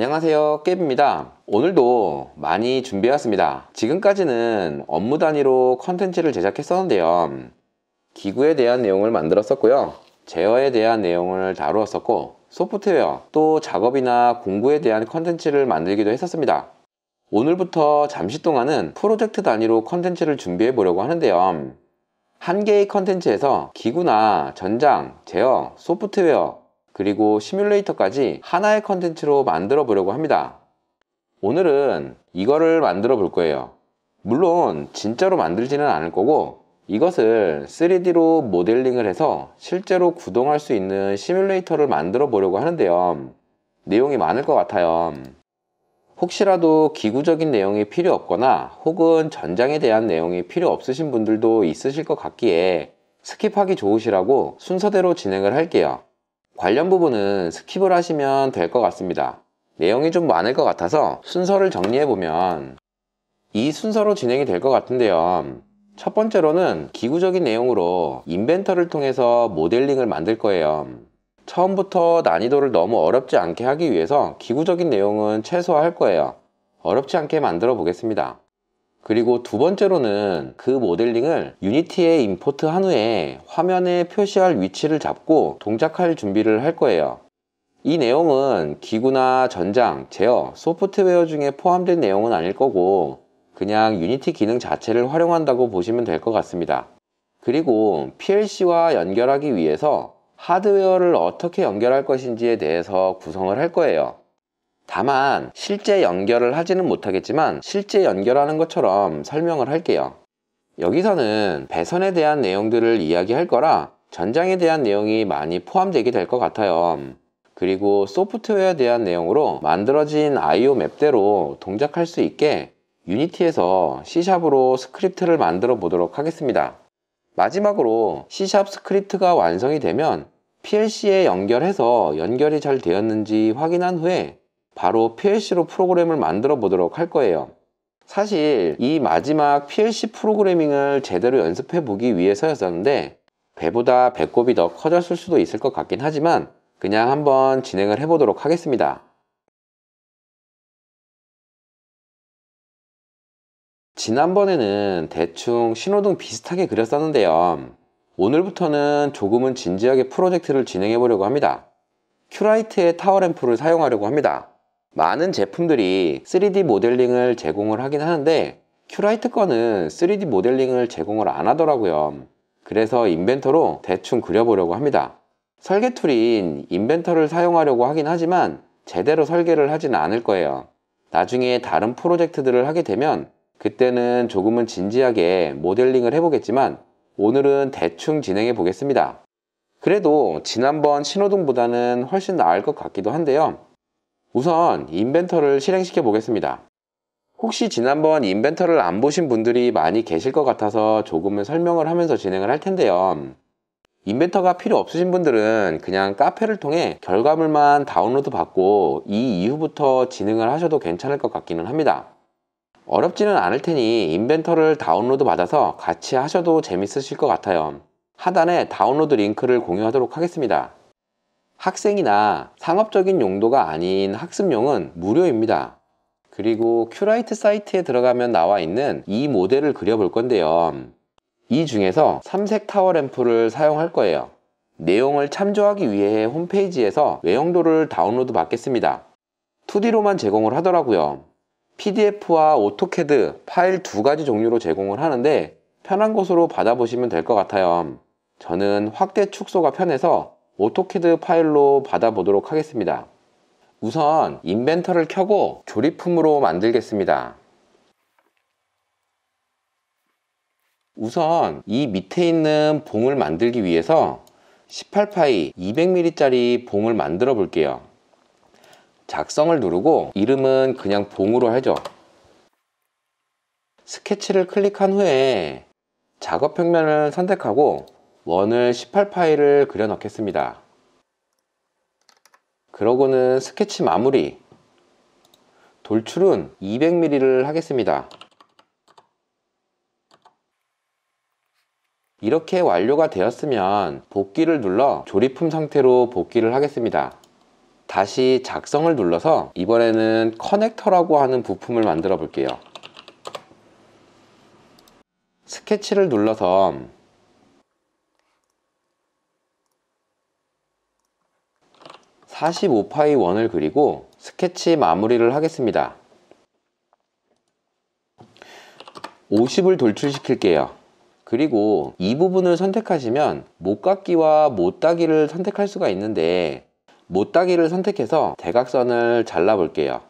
안녕하세요, 깨비입니다. 오늘도 많이 준비해왔습니다. 지금까지는 업무 단위로 컨텐츠를 제작했었는데요. 기구에 대한 내용을 만들었었고요. 제어에 대한 내용을 다루었었고, 소프트웨어, 또 작업이나 공부에 대한 컨텐츠를 만들기도 했었습니다. 오늘부터 잠시 동안은 프로젝트 단위로 컨텐츠를 준비해 보려고 하는데요. 한 개의 컨텐츠에서 기구나 전장, 제어, 소프트웨어, 그리고 시뮬레이터까지 하나의 컨텐츠로 만들어 보려고 합니다. 오늘은 이거를 만들어 볼 거예요. 물론 진짜로 만들지는 않을 거고, 이것을 3D로 모델링을 해서 실제로 구동할 수 있는 시뮬레이터를 만들어 보려고 하는데요. 내용이 많을 것 같아요. 혹시라도 기구적인 내용이 필요 없거나 혹은 전장에 대한 내용이 필요 없으신 분들도 있으실 것 같기에 스킵하기 좋으시라고 순서대로 진행을 할게요. 관련 부분은 스킵을 하시면 될 것 같습니다. 내용이 좀 많을 것 같아서 순서를 정리해보면 이 순서로 진행이 될 것 같은데요. 첫 번째로는 기구적인 내용으로 인벤터를 통해서 모델링을 만들 거예요. 처음부터 난이도를 너무 어렵지 않게 하기 위해서 기구적인 내용은 최소화할 거예요. 어렵지 않게 만들어 보겠습니다. 그리고 두 번째로는 그 모델링을 유니티에 임포트 한 후에 화면에 표시할 위치를 잡고 동작할 준비를 할 거예요. 이 내용은 기구나 전장, 제어, 소프트웨어 중에 포함된 내용은 아닐 거고 그냥 유니티 기능 자체를 활용한다고 보시면 될 것 같습니다. 그리고 PLC와 연결하기 위해서 하드웨어를 어떻게 연결할 것인지에 대해서 구성을 할 거예요. 다만 실제 연결을 하지는 못하겠지만 실제 연결하는 것처럼 설명을 할게요. 여기서는 배선에 대한 내용들을 이야기할 거라 전장에 대한 내용이 많이 포함되게 될 것 같아요. 그리고 소프트웨어에 대한 내용으로 만들어진 I/O 맵대로 동작할 수 있게 유니티에서 C샵으로 스크립트를 만들어 보도록 하겠습니다. 마지막으로 C샵 스크립트가 완성이 되면 PLC에 연결해서 연결이 잘 되었는지 확인한 후에 바로 PLC로 프로그램을 만들어 보도록 할 거예요. 사실 이 마지막 PLC 프로그래밍을 제대로 연습해 보기 위해서였었는데 배보다 배꼽이 더 커졌을 수도 있을 것 같긴 하지만 그냥 한번 진행을 해 보도록 하겠습니다. 지난번에는 대충 신호등 비슷하게 그렸었는데요. 오늘부터는 조금은 진지하게 프로젝트를 진행해 보려고 합니다. 큐라이트의 타워램프를 사용하려고 합니다. 많은 제품들이 3D 모델링을 제공을 하긴 하는데 큐라이트 거는 3D 모델링을 제공을 안 하더라고요. 그래서 인벤터로 대충 그려보려고 합니다. 설계 툴인 인벤터를 사용하려고 하긴 하지만 제대로 설계를 하진 않을 거예요. 나중에 다른 프로젝트들을 하게 되면 그때는 조금은 진지하게 모델링을 해보겠지만 오늘은 대충 진행해 보겠습니다. 그래도 지난번 신호등보다는 훨씬 나을 것 같기도 한데요. 우선 인벤터를 실행시켜 보겠습니다. 혹시 지난번 인벤터를 안 보신 분들이 많이 계실 것 같아서 조금은 설명을 하면서 진행을 할 텐데요. 인벤터가 필요 없으신 분들은 그냥 카페를 통해 결과물만 다운로드 받고 이 이후부터 진행을 하셔도 괜찮을 것 같기는 합니다. 어렵지는 않을 테니 인벤터를 다운로드 받아서 같이 하셔도 재밌으실 것 같아요. 하단에 다운로드 링크를 공유하도록 하겠습니다. 학생이나 상업적인 용도가 아닌 학습용은 무료입니다. 그리고 큐라이트 사이트에 들어가면 나와 있는 이 모델을 그려볼 건데요. 이 중에서 삼색 타워 램프를 사용할 거예요. 내용을 참조하기 위해 홈페이지에서 외형도를 다운로드 받겠습니다. 2D로만 제공을 하더라고요. PDF와 오토캐드 파일 두 가지 종류로 제공을 하는데 편한 곳으로 받아보시면 될 것 같아요. 저는 확대 축소가 편해서 오토캐드 파일로 받아보도록 하겠습니다. 우선 인벤터를 켜고 조립품으로 만들겠습니다. 우선 이 밑에 있는 봉을 만들기 위해서 18파이 200mm 짜리 봉을 만들어 볼게요. 작성을 누르고 이름은 그냥 봉으로 하죠. 스케치를 클릭한 후에 작업 평면을 선택하고 원을 18파이를 그려 넣겠습니다. 그러고는 스케치 마무리, 돌출은 200mm를 하겠습니다. 이렇게 완료가 되었으면 복귀를 눌러 조립품 상태로 복귀를 하겠습니다. 다시 작성을 눌러서 이번에는 커넥터라고 하는 부품을 만들어 볼게요. 스케치를 눌러서 45파이 원을 그리고 스케치 마무리를 하겠습니다. 50을 돌출시킬게요. 그리고 이 부분을 선택하시면 못깎기와 못따기를 선택할 수가 있는데 못따기를 선택해서 대각선을 잘라 볼게요.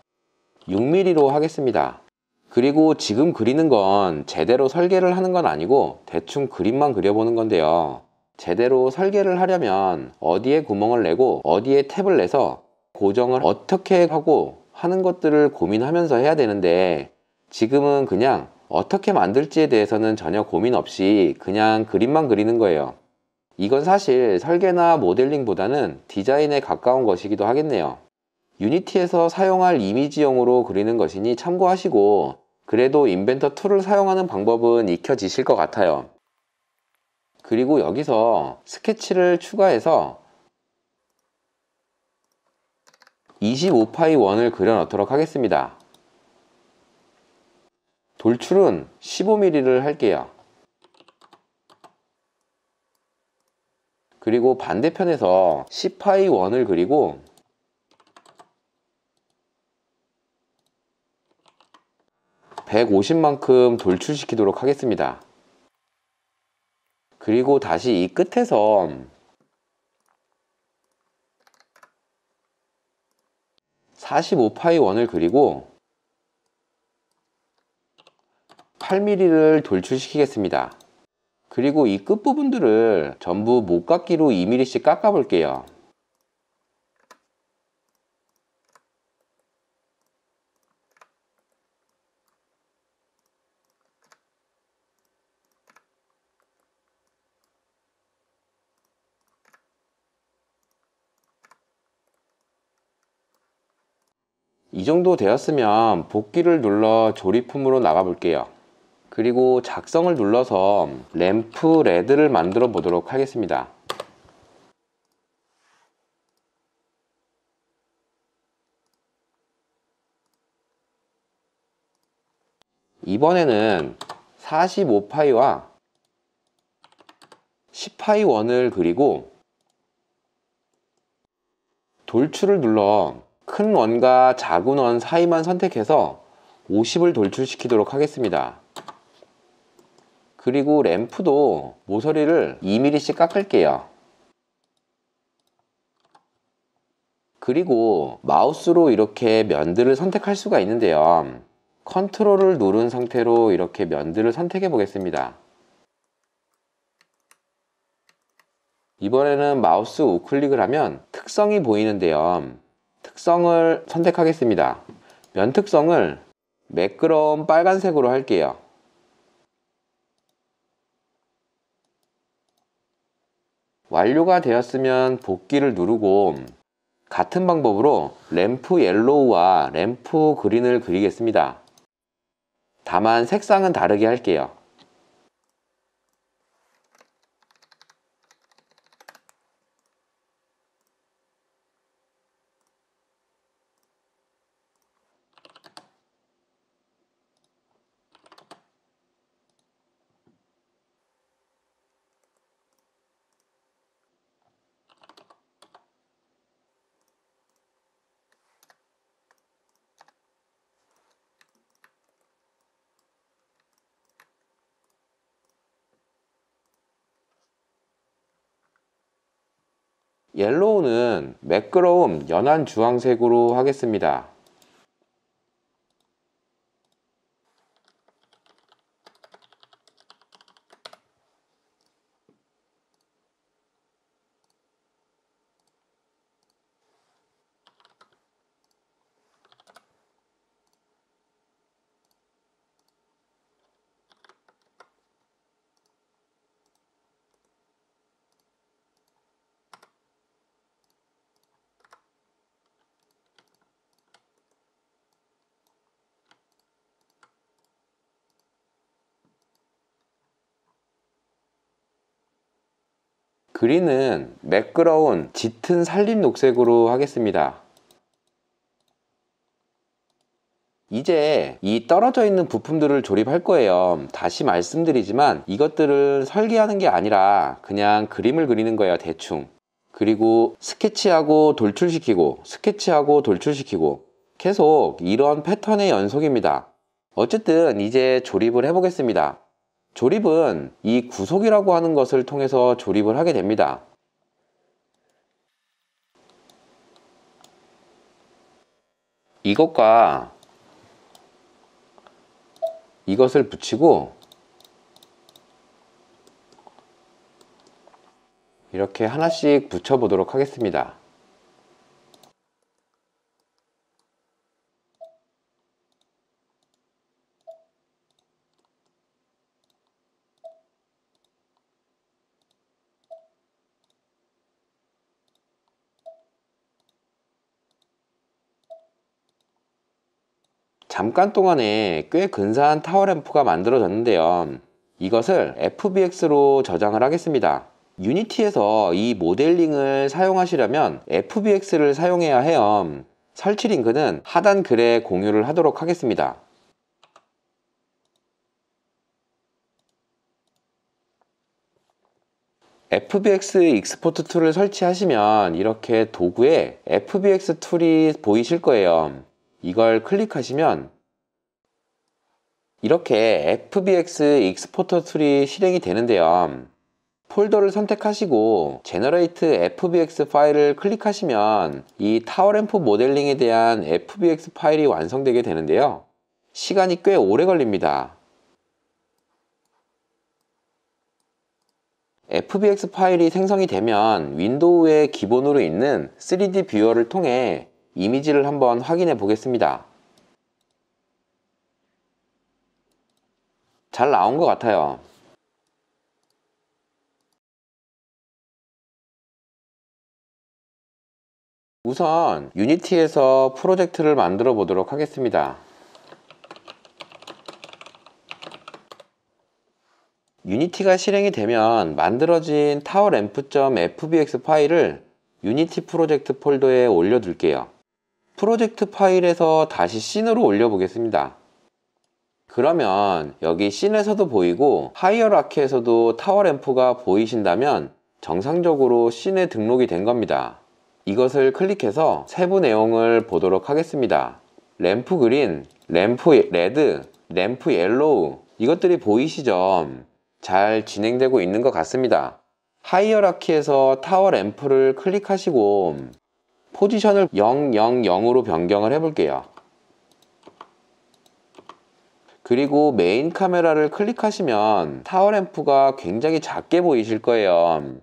6mm로 하겠습니다. 그리고 지금 그리는 건 제대로 설계를 하는 건 아니고 대충 그림만 그려보는 건데요. 제대로 설계를 하려면 어디에 구멍을 내고 어디에 탭을 내서 고정을 어떻게 하고 하는 것들을 고민하면서 해야 되는데 지금은 그냥 어떻게 만들지에 대해서는 전혀 고민 없이 그냥 그림만 그리는 거예요. 이건 사실 설계나 모델링보다는 디자인에 가까운 것이기도 하겠네요. 유니티에서 사용할 이미지용으로 그리는 것이니 참고하시고 그래도 인벤터 툴을 사용하는 방법은 익혀지실 것 같아요. 그리고 여기서 스케치를 추가해서 25파이 원을 그려 넣도록 하겠습니다. 돌출은 15mm를 할게요. 그리고 반대편에서 10파이 원을 그리고 150만큼 돌출시키도록 하겠습니다. 그리고 다시 이 끝에서 45파이 원을 그리고 8mm를 돌출시키겠습니다. 그리고 이 끝부분들을 전부 못깎기로 2mm씩 깎아 볼게요. 이 정도 되었으면 복귀를 눌러 조립품으로 나가 볼게요. 그리고 작성을 눌러서 램프 레드를 만들어 보도록 하겠습니다. 이번에는 45파이와 10파이 원을 그리고 돌출을 눌러 큰 원과 작은 원 사이만 선택해서 50을 돌출시키도록 하겠습니다. 그리고 램프도 모서리를 2mm씩 깎을게요. 그리고 마우스로 이렇게 면들을 선택할 수가 있는데요. 컨트롤을 누른 상태로 이렇게 면들을 선택해 보겠습니다. 이번에는 마우스 우클릭을 하면 특성이 보이는데요. 특성을 선택하겠습니다. 면 특성을 매끄러운 빨간색으로 할게요. 완료가 되었으면 복귀를 누르고 같은 방법으로 램프 옐로우와 램프 그린을 그리겠습니다. 다만 색상은 다르게 할게요. 옐로우는 매끄러움 연한 주황색으로 하겠습니다. 그린은 매끄러운 짙은 살림 녹색으로 하겠습니다. 이제 이 떨어져 있는 부품들을 조립할 거예요. 다시 말씀드리지만 이것들을 설계하는 게 아니라 그냥 그림을 그리는 거예요, 대충. 그리고 스케치하고 돌출시키고 스케치하고 돌출시키고 계속 이런 패턴의 연속입니다. 어쨌든 이제 조립을 해보겠습니다. 조립은 이 구속이라고 하는 것을 통해서 조립을 하게 됩니다. 이것과 이것을 붙이고 이렇게 하나씩 붙여 보도록 하겠습니다. 잠깐 동안에 꽤 근사한 타워램프가 만들어졌는데요. 이것을 FBX로 저장을 하겠습니다. 유니티에서 이 모델링을 사용하시려면 FBX를 사용해야 해요. 설치 링크는 하단 글에 공유를 하도록 하겠습니다. FBX 익스포트 툴을 설치하시면 이렇게 도구에 FBX 툴이 보이실 거예요. 이걸 클릭하시면 이렇게 FBX 익스포터 툴이 실행이 되는데요. 폴더를 선택하시고 Generate FBX 파일을 클릭하시면 이 타워램프 모델링에 대한 FBX 파일이 완성되게 되는데요. 시간이 꽤 오래 걸립니다. FBX 파일이 생성이 되면 윈도우에 기본으로 있는 3D 뷰어를 통해 이미지를 한번 확인해 보겠습니다. 잘 나온 것 같아요. 우선 유니티에서 프로젝트를 만들어 보도록 하겠습니다. 유니티가 실행이 되면 만들어진 타워램프.fbx 파일을 유니티 프로젝트 폴더에 올려둘게요. 프로젝트 파일에서 다시 씬으로 올려보겠습니다. 그러면 여기 씬에서도 보이고 하이어라키에서도 타워램프가 보이신다면 정상적으로 씬에 등록이 된 겁니다. 이것을 클릭해서 세부 내용을 보도록 하겠습니다. 램프 그린, 램프 레드, 램프 옐로우 이것들이 보이시죠? 잘 진행되고 있는 것 같습니다. 하이어라키에서 타워 램프를 클릭하시고 포지션을 000으로 변경을 해볼게요. 그리고 메인 카메라를 클릭하시면 타워 램프가 굉장히 작게 보이실 거예요.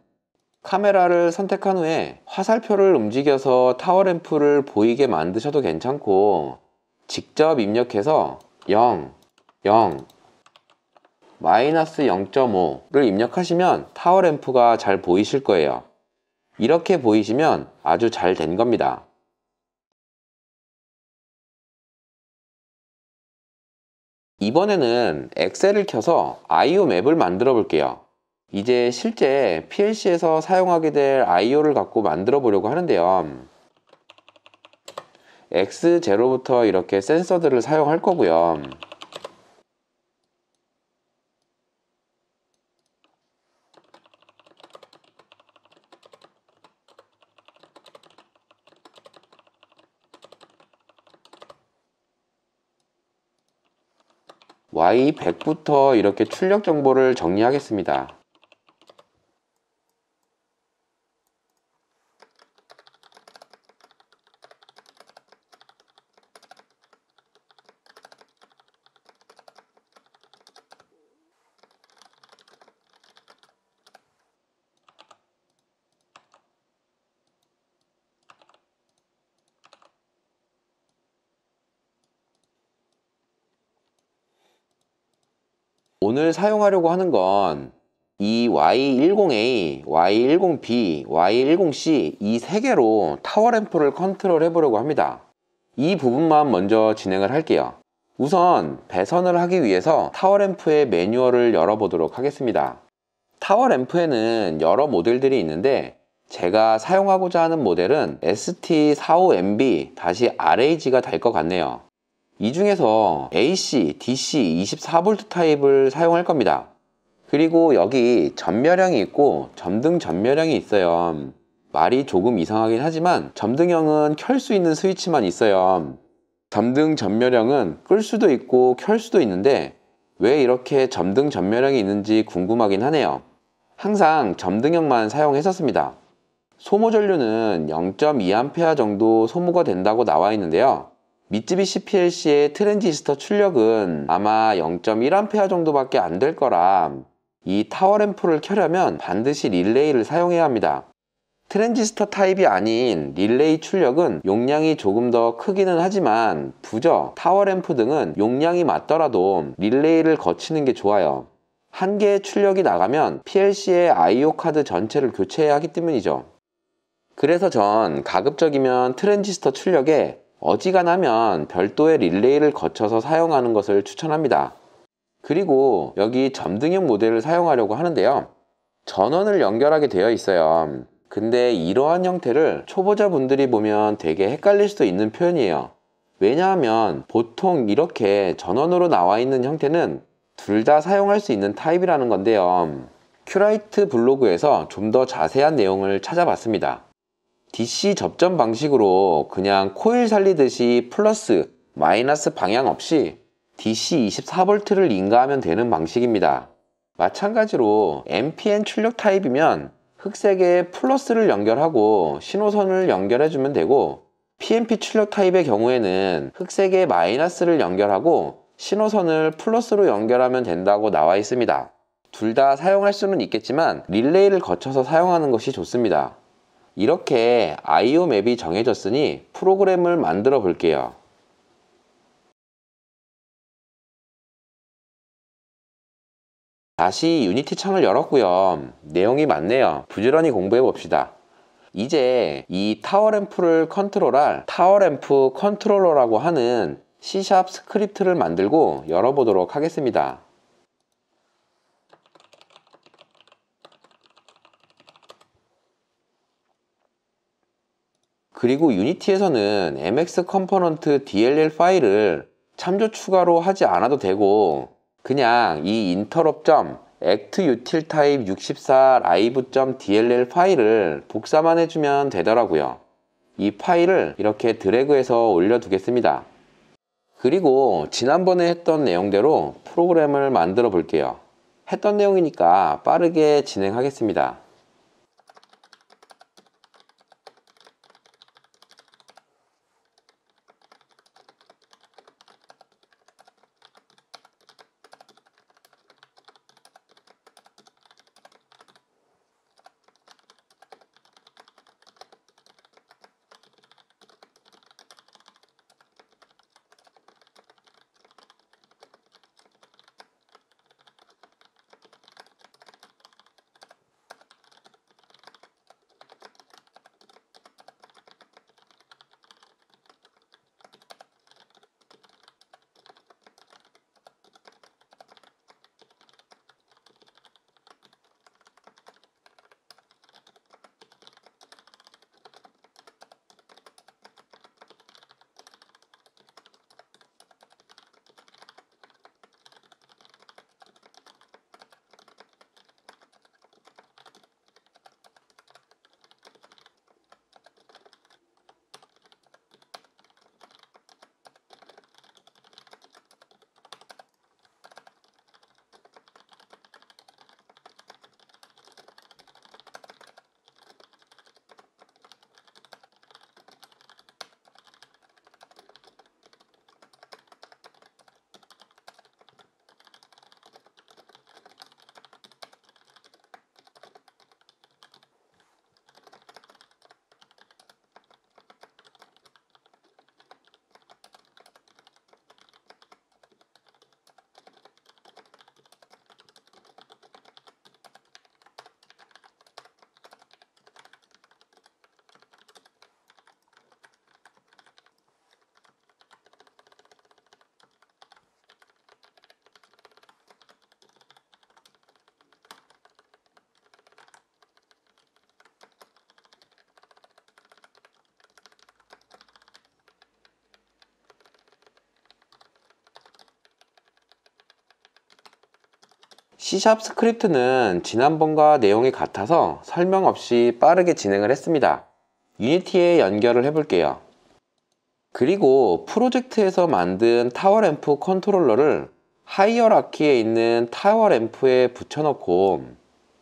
카메라를 선택한 후에 화살표를 움직여서 타워 램프를 보이게 만드셔도 괜찮고 직접 입력해서 0, 0, 마이너스 0.5를 입력하시면 타워 램프가 잘 보이실 거예요. 이렇게 보이시면 아주 잘 된 겁니다. 이번에는 엑셀을 켜서 IO 맵을 만들어 볼게요. 이제 실제 PLC에서 사용하게 될 IO를 갖고 만들어 보려고 하는데요. X0부터 이렇게 센서들을 사용할 거고요. Y100부터 이렇게 출력 정보를 정리하겠습니다. 오늘 사용하려고 하는 건 이 Y10A, Y10B, Y10C 이 세 개로 타워 램프를 컨트롤 해보려고 합니다. 이 부분만 먼저 진행을 할게요. 우선 배선을 하기 위해서 타워 램프의 매뉴얼을 열어보도록 하겠습니다. 타워 램프에는 여러 모델들이 있는데 제가 사용하고자 하는 모델은 ST45MB-RAG가 될 것 같네요. 이 중에서 AC, DC 24V 타입을 사용할 겁니다. 그리고 여기 전멸형이 있고 점등 전멸형이 있어요. 말이 조금 이상하긴 하지만 점등형은 켤 수 있는 스위치만 있어요. 점등 전멸형은 끌 수도 있고 켤 수도 있는데 왜 이렇게 점등 전멸형이 있는지 궁금하긴 하네요. 항상 점등형만 사용했었습니다. 소모 전류는 0.2A 정도 소모가 된다고 나와 있는데요. 미쓰비시 PLC의 트랜지스터 출력은 아마 0.1A 정도밖에 안 될 거라 이 타워램프를 켜려면 반드시 릴레이를 사용해야 합니다. 트랜지스터 타입이 아닌 릴레이 출력은 용량이 조금 더 크기는 하지만 부저, 타워램프 등은 용량이 맞더라도 릴레이를 거치는 게 좋아요. 한 개의 출력이 나가면 PLC의 I/O 카드 전체를 교체해야 하기 때문이죠. 그래서 전 가급적이면 트랜지스터 출력에 어지간하면 별도의 릴레이를 거쳐서 사용하는 것을 추천합니다. 그리고 여기 점등형 모델을 사용하려고 하는데요. 전원을 연결하게 되어 있어요. 근데 이러한 형태를 초보자분들이 보면 되게 헷갈릴 수도 있는 표현이에요. 왜냐하면 보통 이렇게 전원으로 나와 있는 형태는 둘 다 사용할 수 있는 타입이라는 건데요. 큐라이트 블로그에서 좀 더 자세한 내용을 찾아봤습니다. DC 접점 방식으로 그냥 코일 살리듯이 플러스, 마이너스 방향 없이 DC 24V를 인가하면 되는 방식입니다. 마찬가지로 NPN 출력 타입이면 흑색에 플러스를 연결하고 신호선을 연결해주면 되고 PNP 출력 타입의 경우에는 흑색에 마이너스를 연결하고 신호선을 플러스로 연결하면 된다고 나와 있습니다. 둘 다 사용할 수는 있겠지만 릴레이를 거쳐서 사용하는 것이 좋습니다. 이렇게 I/O 맵이 정해졌으니 프로그램을 만들어 볼게요. 다시 유니티 창을 열었고요. 내용이 많네요. 부지런히 공부해 봅시다. 이제 이 타워램프를 컨트롤할 타워램프 컨트롤러라고 하는 C# 스크립트를 만들고 열어보도록 하겠습니다. 그리고 유니티에서는 MX 컴포넌트 DLL 파일을 참조 추가로 하지 않아도 되고 그냥 이 interrupt.actUtil type64 live.dll 파일을 복사만 해주면 되더라고요. 이 파일을 이렇게 드래그해서 올려두겠습니다. 그리고 지난번에 했던 내용대로 프로그램을 만들어 볼게요. 했던 내용이니까 빠르게 진행하겠습니다. C# 스크립트는 지난번과 내용이 같아서 설명 없이 빠르게 진행을 했습니다. 유니티에 연결을 해볼게요. 그리고 프로젝트에서 만든 타워램프 컨트롤러를 하이어라키에 있는 타워램프에 붙여놓고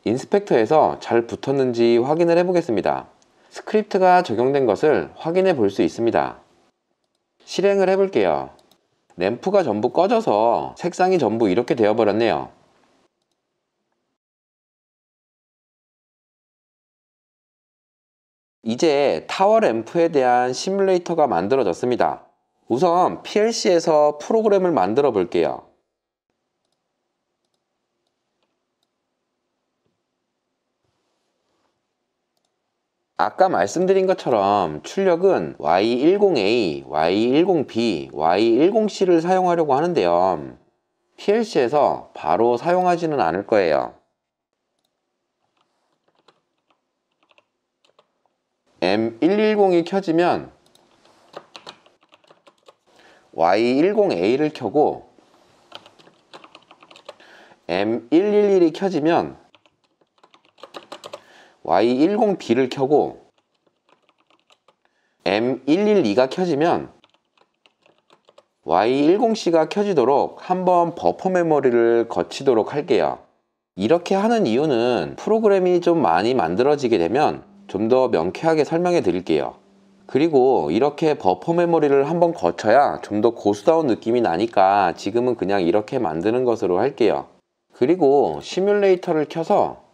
인스펙터에서 잘 붙었는지 확인을 해보겠습니다. 스크립트가 적용된 것을 확인해 볼 수 있습니다. 실행을 해볼게요. 램프가 전부 꺼져서 색상이 전부 이렇게 되어버렸네요. 이제 타워 램프에 대한 시뮬레이터가 만들어졌습니다. 우선 PLC에서 프로그램을 만들어 볼게요. 아까 말씀드린 것처럼 출력은 Y10A, Y10B, Y10C를 사용하려고 하는데요. PLC에서 바로 사용하지는 않을 거예요. M110이 켜지면 Y10A를 켜고 M111이 켜지면 Y10B를 켜고 M112가 켜지면 Y10C가 켜지도록 한번 버퍼 메모리를 거치도록 할게요. 이렇게 하는 이유는 프로그램이 좀 많이 만들어지게 되면 좀 더 명쾌하게 설명해 드릴게요. 그리고 이렇게 버퍼 메모리를 한번 거쳐야 좀 더 고수다운 느낌이 나니까 지금은 그냥 이렇게 만드는 것으로 할게요. 그리고 시뮬레이터를 켜서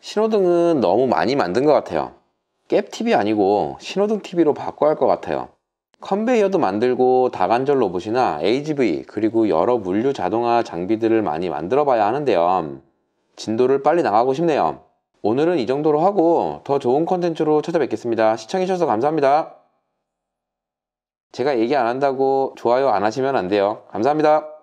신호등은 너무 많이 만든 것 같아요. 깹 TV 아니고 신호등 TV로 바꿔야 할 것 같아요. 컨베이어도 만들고 다관절 로봇이나 AGV 그리고 여러 물류 자동화 장비들을 많이 만들어 봐야 하는데요. 진도를 빨리 나가고 싶네요. 오늘은 이 정도로 하고 더 좋은 컨텐츠로 찾아뵙겠습니다. 시청해주셔서 감사합니다. 제가 얘기 안 한다고 좋아요 안 하시면 안 돼요. 감사합니다.